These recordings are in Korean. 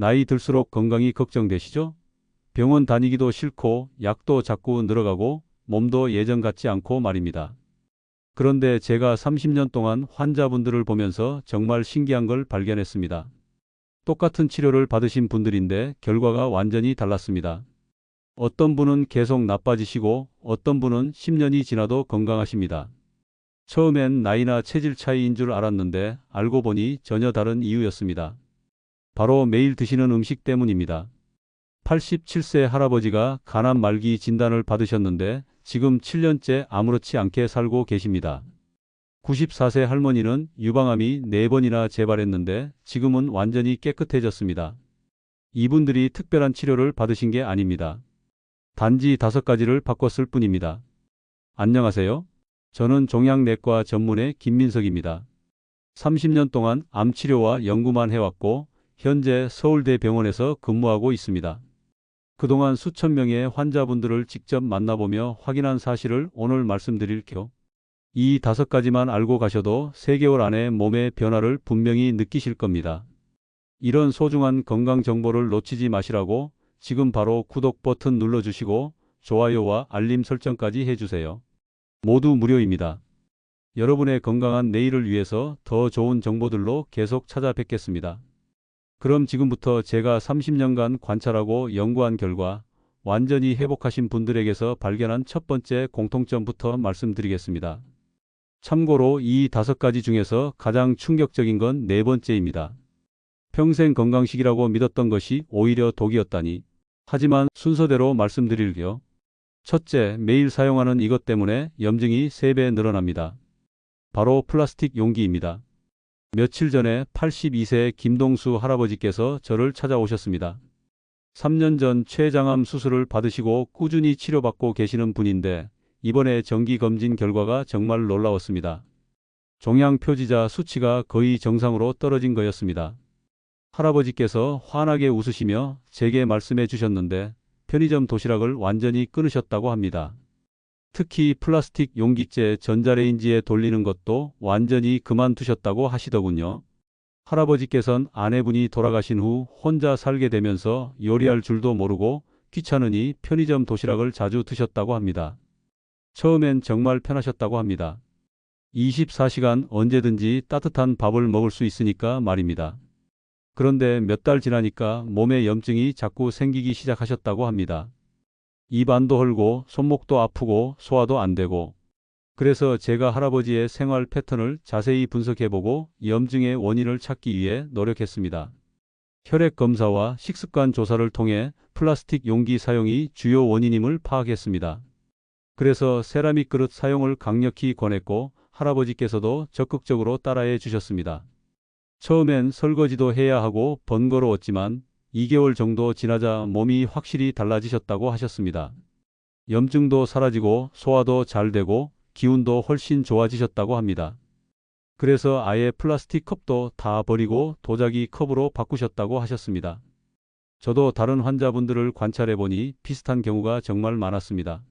나이 들수록 건강이 걱정되시죠? 병원 다니기도 싫고 약도 자꾸 늘어가고 몸도 예전 같지 않고 말입니다. 그런데 제가 30년 동안 환자분들을 보면서 정말 신기한 걸 발견했습니다. 똑같은 치료를 받으신 분들인데 결과가 완전히 달랐습니다. 어떤 분은 계속 나빠지시고 어떤 분은 10년이 지나도 건강하십니다. 처음엔 나이나 체질 차이인 줄 알았는데 알고 보니 전혀 다른 이유였습니다. 바로 매일 드시는 음식 때문입니다. 87세 할아버지가 간암 말기 진단을 받으셨는데 지금 7년째 아무렇지 않게 살고 계십니다. 94세 할머니는 유방암이 4번이나 재발했는데 지금은 완전히 깨끗해졌습니다. 이분들이 특별한 치료를 받으신 게 아닙니다. 단지 5가지를 바꿨을 뿐입니다. 안녕하세요. 저는 종양내과 전문의 김민석입니다. 30년 동안 암치료와 연구만 해왔고 현재 서울대병원에서 근무하고 있습니다. 그동안 수천 명의 환자분들을 직접 만나보며 확인한 사실을 오늘 말씀드릴게요. 이 5가지만 알고 가셔도 3개월 안에 몸의 변화를 분명히 느끼실 겁니다. 이런 소중한 건강 정보를 놓치지 마시라고 지금 바로 구독 버튼 눌러주시고 좋아요와 알림 설정까지 해주세요. 모두 무료입니다. 여러분의 건강한 내일을 위해서 더 좋은 정보들로 계속 찾아뵙겠습니다. 그럼 지금부터 제가 30년간 관찰하고 연구한 결과 완전히 회복하신 분들에게서 발견한 첫 번째 공통점부터 말씀드리겠습니다. 참고로 이 5가지 중에서 가장 충격적인 건 4번째입니다. 평생 건강식이라고 믿었던 것이 오히려 독이었다니. 하지만 순서대로 말씀드릴게요. 첫째, 매일 사용하는 이것 때문에 염증이 3배 늘어납니다. 바로 플라스틱 용기입니다. 며칠 전에 82세 김동수 할아버지께서 저를 찾아오셨습니다. 3년 전 췌장암 수술을 받으시고 꾸준히 치료받고 계시는 분인데 이번에 정기검진 결과가 정말 놀라웠습니다. 종양 표지자 수치가 거의 정상으로 떨어진 거였습니다. 할아버지께서 환하게 웃으시며 제게 말씀해 주셨는데 편의점 도시락을 완전히 끊으셨다고 합니다. 특히 플라스틱 용기째 전자레인지에 돌리는 것도 완전히 그만두셨다고 하시더군요. 할아버지께선 아내분이 돌아가신 후 혼자 살게 되면서 요리할 줄도 모르고 귀찮으니 편의점 도시락을 자주 드셨다고 합니다. 처음엔 정말 편하셨다고 합니다. 24시간 언제든지 따뜻한 밥을 먹을 수 있으니까 말입니다. 그런데 몇 달 지나니까 몸에 염증이 자꾸 생기기 시작하셨다고 합니다. 입 안도 헐고 손목도 아프고 소화도 안 되고. 그래서 제가 할아버지의 생활 패턴을 자세히 분석해보고 염증의 원인을 찾기 위해 노력했습니다. 혈액 검사와 식습관 조사를 통해 플라스틱 용기 사용이 주요 원인임을 파악했습니다. 그래서 세라믹 그릇 사용을 강력히 권했고 할아버지께서도 적극적으로 따라해 주셨습니다. 처음엔 설거지도 해야 하고 번거로웠지만 2개월 정도 지나자 몸이 확실히 달라지셨다고 하셨습니다. 염증도 사라지고 소화도 잘 되고 기운도 훨씬 좋아지셨다고 합니다. 그래서 아예 플라스틱 컵도 다 버리고 도자기 컵으로 바꾸셨다고 하셨습니다. 저도 다른 환자분들을 관찰해 보니 비슷한 경우가 정말 많았습니다.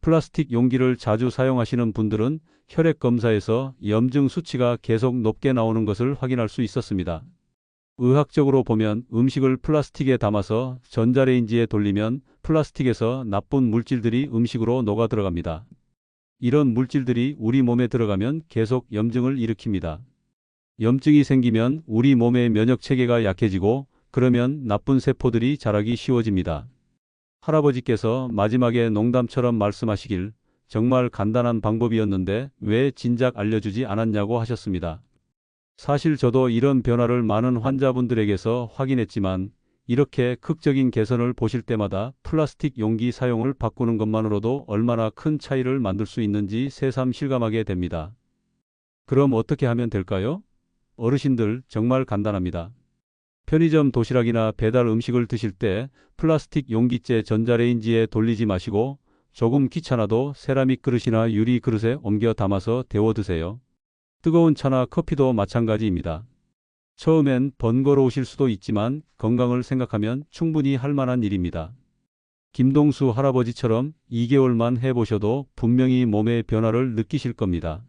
플라스틱 용기를 자주 사용하시는 분들은 혈액 검사에서 염증 수치가 계속 높게 나오는 것을 확인할 수 있었습니다. 의학적으로 보면 음식을 플라스틱에 담아서 전자레인지에 돌리면 플라스틱에서 나쁜 물질들이 음식으로 녹아 들어갑니다. 이런 물질들이 우리 몸에 들어가면 계속 염증을 일으킵니다. 염증이 생기면 우리 몸의 면역 체계가 약해지고 그러면 나쁜 세포들이 자라기 쉬워집니다. 할아버지께서 마지막에 농담처럼 말씀하시길 정말 간단한 방법이었는데 왜 진작 알려주지 않았냐고 하셨습니다. 사실 저도 이런 변화를 많은 환자분들에게서 확인했지만 이렇게 극적인 개선을 보실 때마다 플라스틱 용기 사용을 바꾸는 것만으로도 얼마나 큰 차이를 만들 수 있는지 새삼 실감하게 됩니다. 그럼 어떻게 하면 될까요? 어르신들 정말 간단합니다. 편의점 도시락이나 배달 음식을 드실 때 플라스틱 용기째 전자레인지에 돌리지 마시고 조금 귀찮아도 세라믹 그릇이나 유리 그릇에 옮겨 담아서 데워 드세요. 뜨거운 차나 커피도 마찬가지입니다. 처음엔 번거로우실 수도 있지만 건강을 생각하면 충분히 할 만한 일입니다. 김동수 할아버지처럼 2개월만 해보셔도 분명히 몸의 변화를 느끼실 겁니다.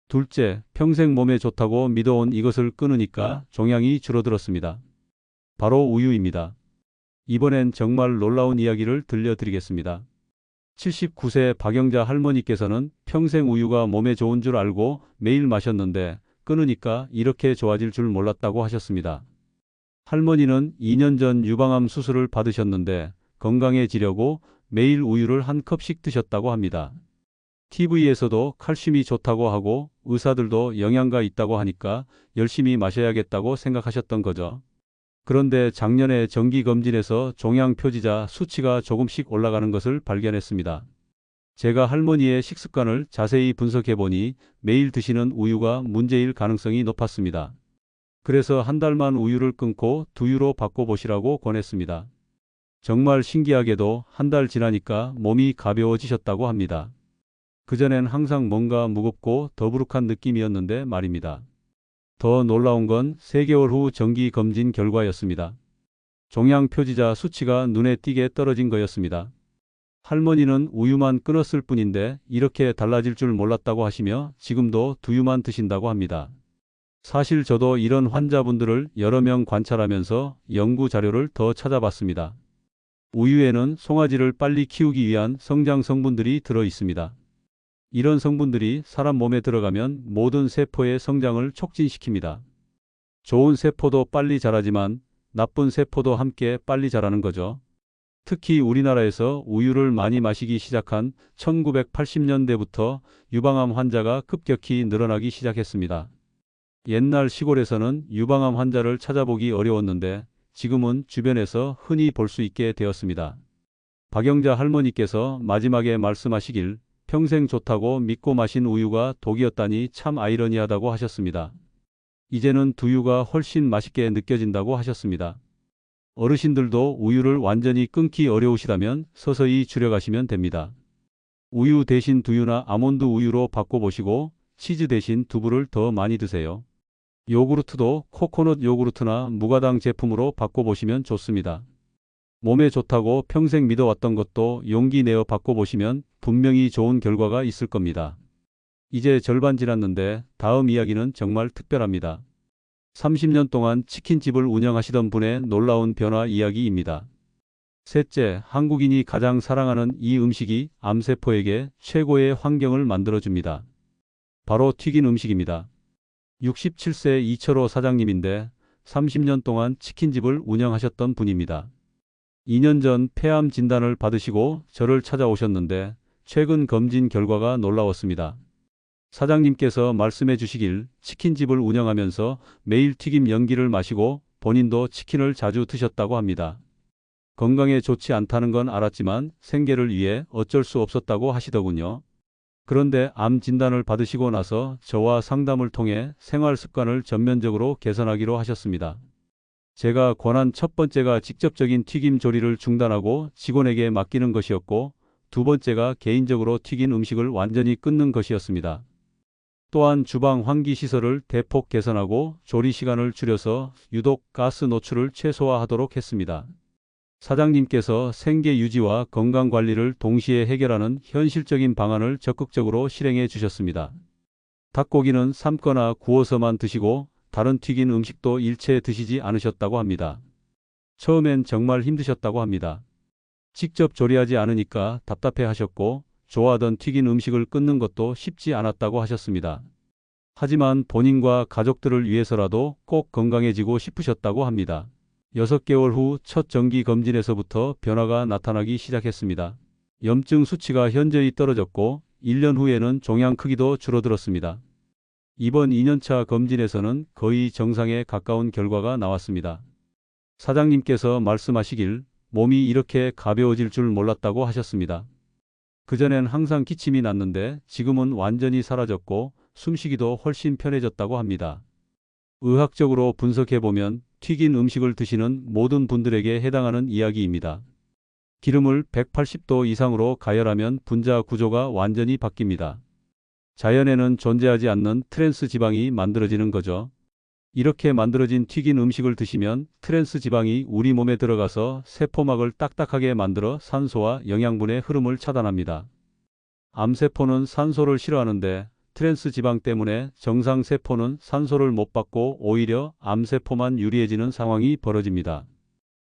둘째, 평생 몸에 좋다고 믿어온 이것을 끊으니까 종양이 줄어들었습니다. 바로 우유입니다. 이번엔 정말 놀라운 이야기를 들려드리겠습니다. 79세 박영자 할머니께서는 평생 우유가 몸에 좋은 줄 알고 매일 마셨는데 끊으니까 이렇게 좋아질 줄 몰랐다고 하셨습니다. 할머니는 2년 전 유방암 수술을 받으셨는데 건강해지려고 매일 우유를 한 컵씩 드셨다고 합니다. TV에서도 칼슘이 좋다고 하고 의사들도 영양가 있다고 하니까 열심히 마셔야겠다고 생각하셨던 거죠. 그런데 작년에 정기검진에서 종양 표지자 수치가 조금씩 올라가는 것을 발견했습니다. 제가 할머니의 식습관을 자세히 분석해보니 매일 드시는 우유가 문제일 가능성이 높았습니다. 그래서 한 달만 우유를 끊고 두유로 바꿔보시라고 권했습니다. 정말 신기하게도 한 달 지나니까 몸이 가벼워지셨다고 합니다. 그전엔 항상 뭔가 무겁고 더부룩한 느낌이었는데 말입니다. 더 놀라운 건 3개월 후 정기 검진 결과였습니다. 종양 표지자 수치가 눈에 띄게 떨어진 거였습니다. 할머니는 우유만 끊었을 뿐인데 이렇게 달라질 줄 몰랐다고 하시며 지금도 두유만 드신다고 합니다. 사실 저도 이런 환자분들을 여러 명 관찰하면서 연구 자료를 더 찾아봤습니다. 우유에는 송아지를 빨리 키우기 위한 성장 성분들이 들어 있습니다. 이런 성분들이 사람 몸에 들어가면 모든 세포의 성장을 촉진시킵니다. 좋은 세포도 빨리 자라지만 나쁜 세포도 함께 빨리 자라는 거죠. 특히 우리나라에서 우유를 많이 마시기 시작한 1980년대부터 유방암 환자가 급격히 늘어나기 시작했습니다. 옛날 시골에서는 유방암 환자를 찾아보기 어려웠는데 지금은 주변에서 흔히 볼 수 있게 되었습니다. 박영자 할머니께서 마지막에 말씀하시길 평생 좋다고 믿고 마신 우유가 독이었다니 참 아이러니하다고 하셨습니다. 이제는 두유가 훨씬 맛있게 느껴진다고 하셨습니다. 어르신들도 우유를 완전히 끊기 어려우시다면 서서히 줄여가시면 됩니다. 우유 대신 두유나 아몬드 우유로 바꿔보시고 치즈 대신 두부를 더 많이 드세요. 요구르트도 코코넛 요구르트나 무가당 제품으로 바꿔보시면 좋습니다. 몸에 좋다고 평생 믿어왔던 것도 용기 내어 바꿔보시면 분명히 좋은 결과가 있을 겁니다. 이제 절반 지났는데 다음 이야기는 정말 특별합니다. 30년 동안 치킨집을 운영하시던 분의 놀라운 변화 이야기입니다. 셋째, 한국인이 가장 사랑하는 이 음식이 암세포에게 최고의 환경을 만들어줍니다. 바로 튀긴 음식입니다. 67세 이철호 사장님인데 30년 동안 치킨집을 운영하셨던 분입니다. 2년 전 폐암 진단을 받으시고 저를 찾아오셨는데 최근 검진 결과가 놀라웠습니다. 사장님께서 말씀해 주시길 치킨집을 운영하면서 매일 튀김 연기를 마시고 본인도 치킨을 자주 드셨다고 합니다. 건강에 좋지 않다는 건 알았지만 생계를 위해 어쩔 수 없었다고 하시더군요. 그런데 암 진단을 받으시고 나서 저와 상담을 통해 생활 습관을 전면적으로 개선하기로 하셨습니다. 제가 권한 첫 번째가 직접적인 튀김 조리를 중단하고 직원에게 맡기는 것이었고, 두 번째가 개인적으로 튀긴 음식을 완전히 끊는 것이었습니다. 또한 주방 환기 시설을 대폭 개선하고 조리 시간을 줄여서 유독 가스 노출을 최소화하도록 했습니다. 사장님께서 생계 유지와 건강 관리를 동시에 해결하는 현실적인 방안을 적극적으로 실행해 주셨습니다. 닭고기는 삶거나 구워서만 드시고 다른 튀긴 음식도 일체 드시지 않으셨다고 합니다. 처음엔 정말 힘드셨다고 합니다. 직접 조리하지 않으니까 답답해 하셨고 좋아하던 튀긴 음식을 끊는 것도 쉽지 않았다고 하셨습니다. 하지만 본인과 가족들을 위해서라도 꼭 건강해지고 싶으셨다고 합니다. 6개월 후 첫 정기 검진에서부터 변화가 나타나기 시작했습니다. 염증 수치가 현저히 떨어졌고 1년 후에는 종양 크기도 줄어들었습니다. 이번 2년차 검진에서는 거의 정상에 가까운 결과가 나왔습니다. 사장님께서 말씀하시길 몸이 이렇게 가벼워질 줄 몰랐다고 하셨습니다. 그전엔 항상 기침이 났는데 지금은 완전히 사라졌고 숨쉬기도 훨씬 편해졌다고 합니다. 의학적으로 분석해보면 튀긴 음식을 드시는 모든 분들에게 해당하는 이야기입니다. 기름을 180도 이상으로 가열하면 분자 구조가 완전히 바뀝니다. 자연에는 존재하지 않는 트랜스 지방이 만들어지는 거죠. 이렇게 만들어진 튀긴 음식을 드시면 트랜스 지방이 우리 몸에 들어가서 세포막을 딱딱하게 만들어 산소와 영양분의 흐름을 차단합니다. 암세포는 산소를 싫어하는데 트랜스 지방 때문에 정상 세포는 산소를 못 받고 오히려 암세포만 유리해지는 상황이 벌어집니다.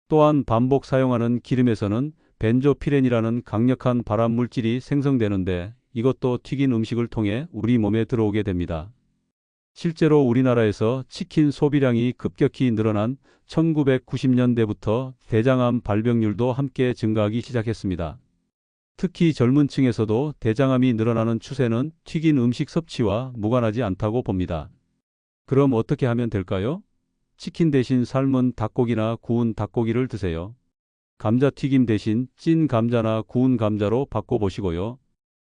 또한 반복 사용하는 기름에서는 벤조피렌이라는 강력한 발암 물질이 생성되는데 이것도 튀긴 음식을 통해 우리 몸에 들어오게 됩니다. 실제로 우리나라에서 치킨 소비량이 급격히 늘어난 1990년대부터 대장암 발병률도 함께 증가하기 시작했습니다. 특히 젊은 층에서도 대장암이 늘어나는 추세는 튀긴 음식 섭취와 무관하지 않다고 봅니다. 그럼 어떻게 하면 될까요? 치킨 대신 삶은 닭고기나 구운 닭고기를 드세요. 감자튀김 대신 찐 감자나 구운 감자로 바꿔보시고요.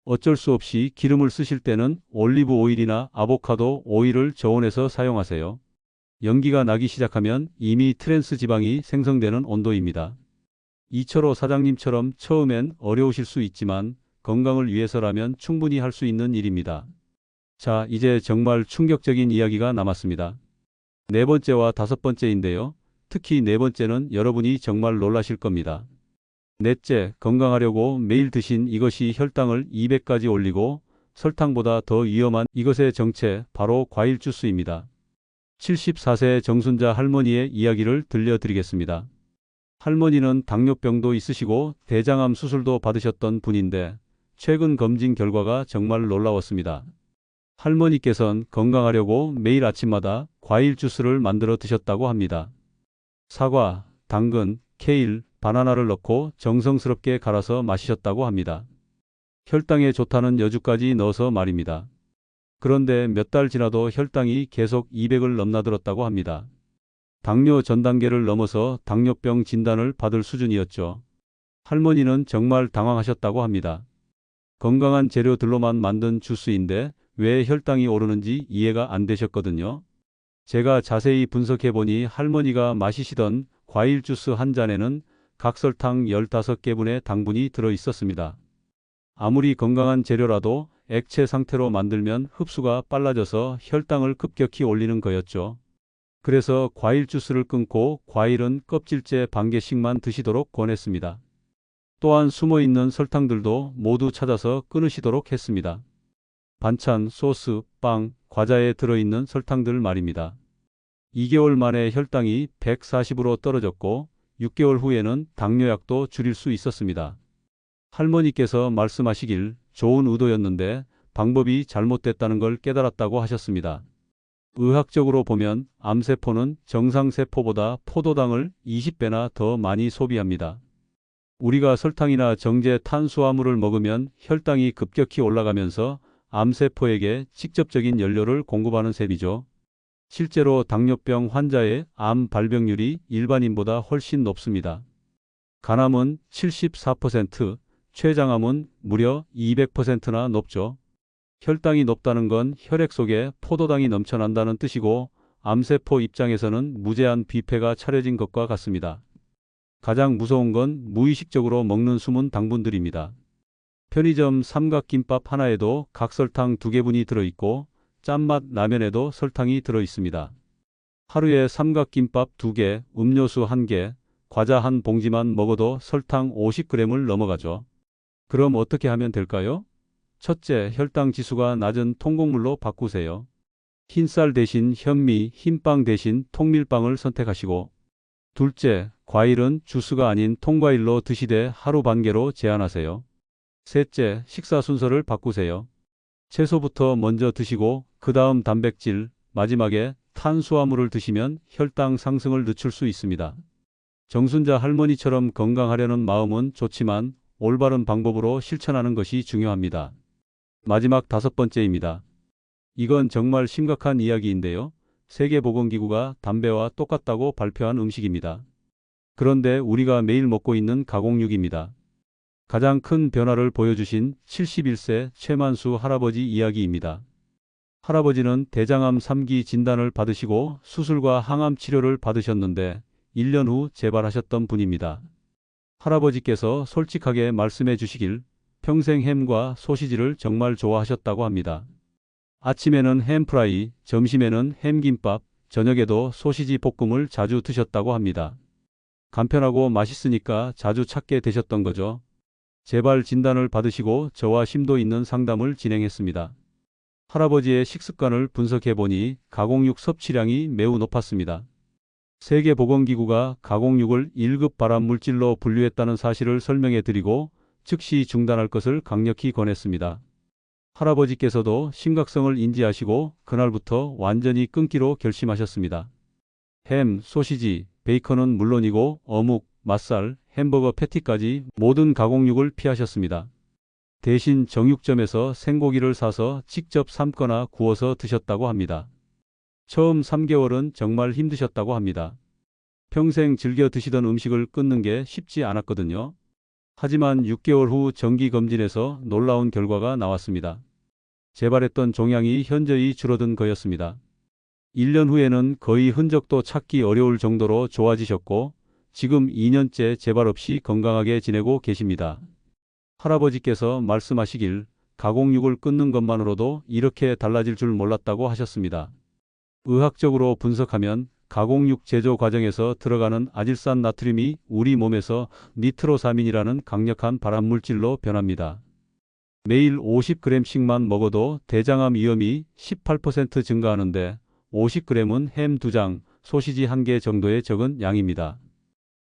어쩔 수 없이 기름을 쓰실 때는 올리브 오일이나 아보카도 오일을 저온해서 사용하세요. 연기가 나기 시작하면 이미 트랜스 지방이 생성되는 온도입니다. 이철호 사장님처럼 처음엔 어려우실 수 있지만 건강을 위해서라면 충분히 할 수 있는 일입니다. 자, 이제 정말 충격적인 이야기가 남았습니다. 네 번째와 다섯 번째인데요. 특히 네 번째는 여러분이 정말 놀라실 겁니다. 넷째, 건강하려고 매일 드신 이것이 혈당을 200까지 올리고 설탕보다 더 위험한 이것의 정체, 바로 과일 주스입니다. 74세 정순자 할머니의 이야기를 들려드리겠습니다. 할머니는 당뇨병도 있으시고 대장암 수술도 받으셨던 분인데 최근 검진 결과가 정말 놀라웠습니다. 할머니께서는 건강하려고 매일 아침마다 과일 주스를 만들어 드셨다고 합니다. 사과, 당근, 케일, 바나나를 넣고 정성스럽게 갈아서 마시셨다고 합니다. 혈당에 좋다는 여주까지 넣어서 말입니다. 그런데 몇 달 지나도 혈당이 계속 200을 넘나들었다고 합니다. 당뇨 전 단계를 넘어서 당뇨병 진단을 받을 수준이었죠. 할머니는 정말 당황하셨다고 합니다. 건강한 재료들로만 만든 주스인데 왜 혈당이 오르는지 이해가 안 되셨거든요. 제가 자세히 분석해보니 할머니가 마시시던 과일 주스 한 잔에는 각설탕 15개분의 당분이 들어 있었습니다. 아무리 건강한 재료라도 액체 상태로 만들면 흡수가 빨라져서 혈당을 급격히 올리는 거였죠. 그래서 과일 주스를 끊고 과일은 껍질째 반 개씩만 드시도록 권했습니다. 또한 숨어있는 설탕들도 모두 찾아서 끊으시도록 했습니다. 반찬, 소스, 빵, 과자에 들어있는 설탕들 말입니다. 2개월 만에 혈당이 140으로 떨어졌고 6개월 후에는 당뇨약도 줄일 수 있었습니다. 할머니께서 말씀하시길 좋은 의도였는데 방법이 잘못됐다는 걸 깨달았다고 하셨습니다. 의학적으로 보면 암세포는 정상세포보다 포도당을 20배나 더 많이 소비합니다. 우리가 설탕이나 정제 탄수화물을 먹으면 혈당이 급격히 올라가면서 암세포에게 직접적인 연료를 공급하는 셈이죠. 실제로 당뇨병 환자의 암 발병률이 일반인보다 훨씬 높습니다. 간암은 74%, 췌장암은 무려 200%나 높죠. 혈당이 높다는 건 혈액 속에 포도당이 넘쳐난다는 뜻이고 암세포 입장에서는 무제한 뷔페가 차려진 것과 같습니다. 가장 무서운 건 무의식적으로 먹는 숨은 당분들입니다. 편의점 삼각김밥 하나에도 각설탕 2개분이 들어있고 짠맛 라면에도 설탕이 들어있습니다. 하루에 삼각김밥 2개, 음료수 1개, 과자 한 봉지만 먹어도 설탕 50g을 넘어가죠. 그럼 어떻게 하면 될까요? 첫째, 혈당 지수가 낮은 통곡물로 바꾸세요. 흰쌀 대신 현미, 흰빵 대신 통밀빵을 선택하시고, 둘째, 과일은 주스가 아닌 통과일로 드시되 하루 반개로 제한하세요. 셋째, 식사 순서를 바꾸세요. 채소부터 먼저 드시고 그 다음 단백질, 마지막에 탄수화물을 드시면 혈당 상승을 늦출 수 있습니다. 정순자 할머니처럼 건강하려는 마음은 좋지만 올바른 방법으로 실천하는 것이 중요합니다. 마지막 다섯 번째입니다. 이건 정말 심각한 이야기인데요. 세계보건기구가 담배와 똑같다고 발표한 음식입니다. 그런데 우리가 매일 먹고 있는 가공육입니다. 가장 큰 변화를 보여주신 71세 최만수 할아버지 이야기입니다. 할아버지는 대장암 3기 진단을 받으시고 수술과 항암 치료를 받으셨는데 1년 후 재발하셨던 분입니다. 할아버지께서 솔직하게 말씀해 주시길 평생 햄과 소시지를 정말 좋아하셨다고 합니다. 아침에는 햄프라이, 점심에는 햄김밥, 저녁에도 소시지 볶음을 자주 드셨다고 합니다. 간편하고 맛있으니까 자주 찾게 되셨던 거죠. 재발 진단을 받으시고 저와 심도 있는 상담을 진행했습니다. 할아버지의 식습관을 분석해보니 가공육 섭취량이 매우 높았습니다. 세계보건기구가 가공육을 1급 발암물질로 분류했다는 사실을 설명해 드리고 즉시 중단할 것을 강력히 권했습니다. 할아버지께서도 심각성을 인지하시고 그날부터 완전히 끊기로 결심하셨습니다. 햄, 소시지, 베이컨은 물론이고 어묵, 맛살, 햄버거 패티까지 모든 가공육을 피하셨습니다. 대신 정육점에서 생고기를 사서 직접 삶거나 구워서 드셨다고 합니다. 처음 3개월은 정말 힘드셨다고 합니다. 평생 즐겨 드시던 음식을 끊는 게 쉽지 않았거든요. 하지만 6개월 후 정기검진에서 놀라운 결과가 나왔습니다. 재발했던 종양이 현저히 줄어든 거였습니다. 1년 후에는 거의 흔적도 찾기 어려울 정도로 좋아지셨고 지금 2년째 재발 없이 건강하게 지내고 계십니다. 할아버지께서 말씀하시길 가공육을 끊는 것만으로도 이렇게 달라질 줄 몰랐다고 하셨습니다. 의학적으로 분석하면 가공육 제조 과정에서 들어가는 아질산 나트륨이 우리 몸에서 니트로사민이라는 강력한 발암물질로 변합니다. 매일 50g씩만 먹어도 대장암 위험이 18% 증가하는데 50g은 햄 2장, 소시지 1개 정도의 적은 양입니다.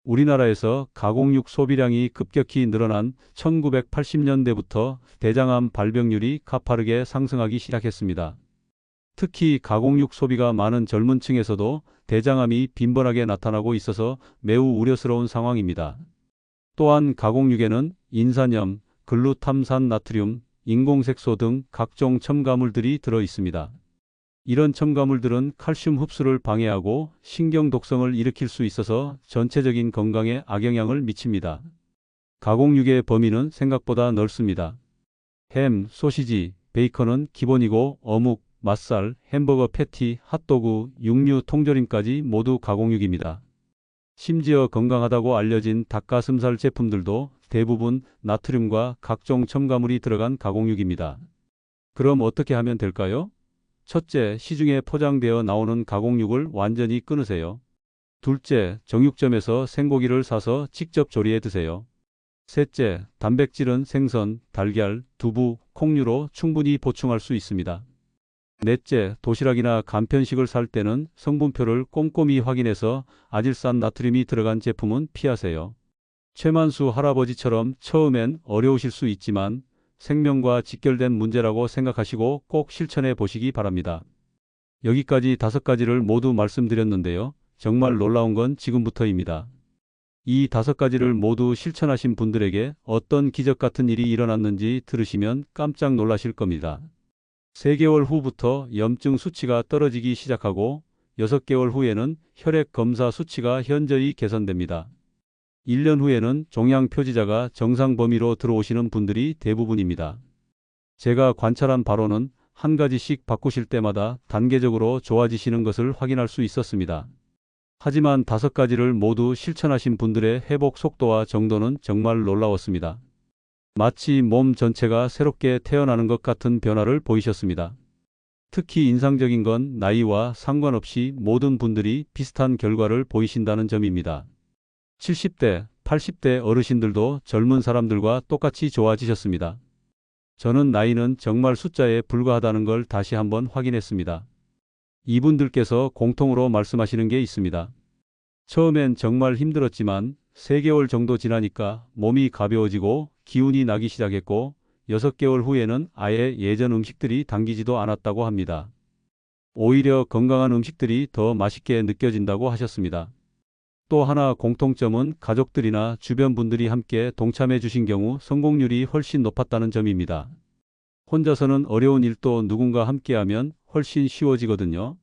우리나라에서 가공육 소비량이 급격히 늘어난 1980년대부터 대장암 발병률이 가파르게 상승하기 시작했습니다. 특히 가공육 소비가 많은 젊은 층에서도 대장암이 빈번하게 나타나고 있어서 매우 우려스러운 상황입니다. 또한 가공육에는 인산염, 글루탐산 나트륨, 인공색소 등 각종 첨가물들이 들어 있습니다. 이런 첨가물들은 칼슘 흡수를 방해하고 신경 독성을 일으킬 수 있어서 전체적인 건강에 악영향을 미칩니다. 가공육의 범위는 생각보다 넓습니다. 햄, 소시지, 베이컨은 기본이고 어묵, 맛살, 햄버거 패티, 핫도그, 육류 통조림까지 모두 가공육입니다. 심지어 건강하다고 알려진 닭가슴살 제품들도 대부분 나트륨과 각종 첨가물이 들어간 가공육입니다. 그럼 어떻게 하면 될까요? 첫째, 시중에 포장되어 나오는 가공육을 완전히 끊으세요. 둘째, 정육점에서 생고기를 사서 직접 조리해 드세요. 셋째, 단백질은 생선, 달걀, 두부, 콩류로 충분히 보충할 수 있습니다. 넷째, 도시락이나 간편식을 살 때는 성분표를 꼼꼼히 확인해서 아질산 나트륨이 들어간 제품은 피하세요. 최만수 할아버지처럼 처음엔 어려우실 수 있지만 생명과 직결된 문제라고 생각하시고 꼭 실천해 보시기 바랍니다. 여기까지 5가지를 모두 말씀드렸는데요. 정말 놀라운 건 지금부터입니다. 이 5가지를 모두 실천하신 분들에게 어떤 기적 같은 일이 일어났는지 들으시면 깜짝 놀라실 겁니다. 3개월 후부터 염증 수치가 떨어지기 시작하고 6개월 후에는 혈액 검사 수치가 현저히 개선됩니다. 1년 후에는 종양 표지자가 정상 범위로 들어오시는 분들이 대부분입니다. 제가 관찰한 바로는 한 가지씩 바꾸실 때마다 단계적으로 좋아지시는 것을 확인할 수 있었습니다. 하지만 5가지를 모두 실천하신 분들의 회복 속도와 정도는 정말 놀라웠습니다. 마치 몸 전체가 새롭게 태어나는 것 같은 변화를 보이셨습니다. 특히 인상적인 건 나이와 상관없이 모든 분들이 비슷한 결과를 보이신다는 점입니다. 70대, 80대 어르신들도 젊은 사람들과 똑같이 좋아지셨습니다. 저는 나이는 정말 숫자에 불과하다는 걸 다시 한번 확인했습니다. 이분들께서 공통으로 말씀하시는 게 있습니다. 처음엔 정말 힘들었지만 3개월 정도 지나니까 몸이 가벼워지고 기운이 나기 시작했고 6개월 후에는 아예 예전 음식들이 당기지도 않았다고 합니다. 오히려 건강한 음식들이 더 맛있게 느껴진다고 하셨습니다. 또 하나 공통점은 가족들이나 주변 분들이 함께 동참해 주신 경우 성공률이 훨씬 높았다는 점입니다. 혼자서는 어려운 일도 누군가 함께하면 훨씬 쉬워지거든요.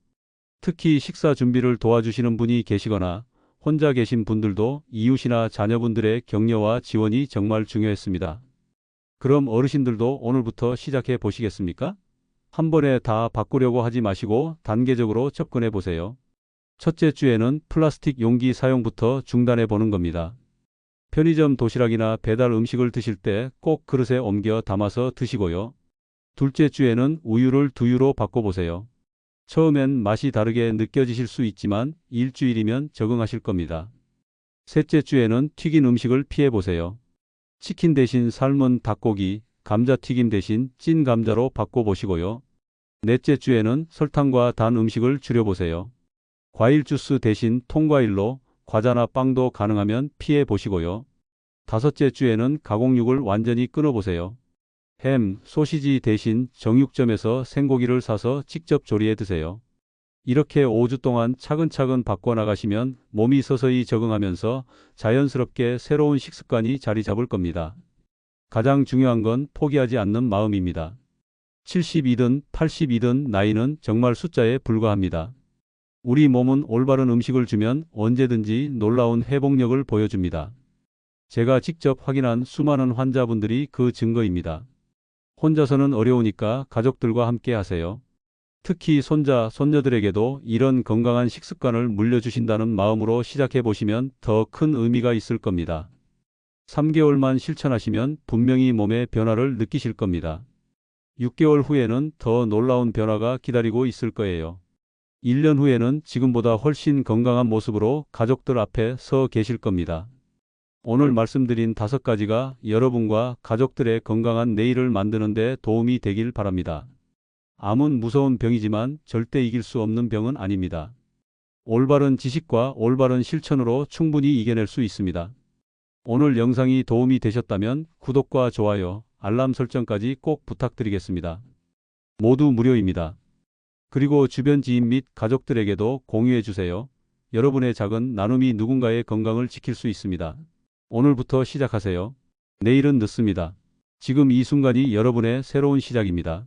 특히 식사 준비를 도와주시는 분이 계시거나 혼자 계신 분들도 이웃이나 자녀분들의 격려와 지원이 정말 중요했습니다. 그럼 어르신들도 오늘부터 시작해 보시겠습니까? 한 번에 다 바꾸려고 하지 마시고 단계적으로 접근해 보세요. 첫째 주에는 플라스틱 용기 사용부터 중단해 보는 겁니다. 편의점 도시락이나 배달 음식을 드실 때 꼭 그릇에 옮겨 담아서 드시고요. 둘째 주에는 우유를 두유로 바꿔보세요. 처음엔 맛이 다르게 느껴지실 수 있지만 일주일이면 적응하실 겁니다. 셋째 주에는 튀긴 음식을 피해보세요. 치킨 대신 삶은 닭고기, 감자튀김 대신 찐 감자로 바꿔보시고요. 넷째 주에는 설탕과 단 음식을 줄여보세요. 과일 주스 대신 통과일로 과자나 빵도 가능하면 피해 보시고요. 다섯째 주에는 가공육을 완전히 끊어보세요. 햄, 소시지 대신 정육점에서 생고기를 사서 직접 조리해 드세요. 이렇게 5주 동안 차근차근 바꿔나가시면 몸이 서서히 적응하면서 자연스럽게 새로운 식습관이 자리 잡을 겁니다. 가장 중요한 건 포기하지 않는 마음입니다. 70이든 80이든 나이는 정말 숫자에 불과합니다. 우리 몸은 올바른 음식을 주면 언제든지 놀라운 회복력을 보여줍니다. 제가 직접 확인한 수많은 환자분들이 그 증거입니다. 혼자서는 어려우니까 가족들과 함께 하세요. 특히 손자, 손녀들에게도 이런 건강한 식습관을 물려주신다는 마음으로 시작해 보시면 더 큰 의미가 있을 겁니다. 3개월만 실천하시면 분명히 몸의 변화를 느끼실 겁니다. 6개월 후에는 더 놀라운 변화가 기다리고 있을 거예요. 1년 후에는 지금보다 훨씬 건강한 모습으로 가족들 앞에 서 계실 겁니다. 오늘 말씀드린 5가지가 여러분과 가족들의 건강한 내일을 만드는 데 도움이 되길 바랍니다. 암은 무서운 병이지만 절대 이길 수 없는 병은 아닙니다. 올바른 지식과 올바른 실천으로 충분히 이겨낼 수 있습니다. 오늘 영상이 도움이 되셨다면 구독과 좋아요, 알람 설정까지 꼭 부탁드리겠습니다. 모두 무료입니다. 그리고 주변 지인 및 가족들에게도 공유해 주세요. 여러분의 작은 나눔이 누군가의 건강을 지킬 수 있습니다. 오늘부터 시작하세요. 내일은 늦습니다. 지금 이 순간이 여러분의 새로운 시작입니다.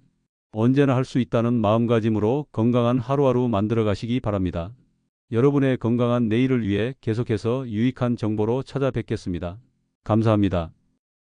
언제나 할 수 있다는 마음가짐으로 건강한 하루하루 만들어 가시기 바랍니다. 여러분의 건강한 내일을 위해 계속해서 유익한 정보로 찾아뵙겠습니다. 감사합니다.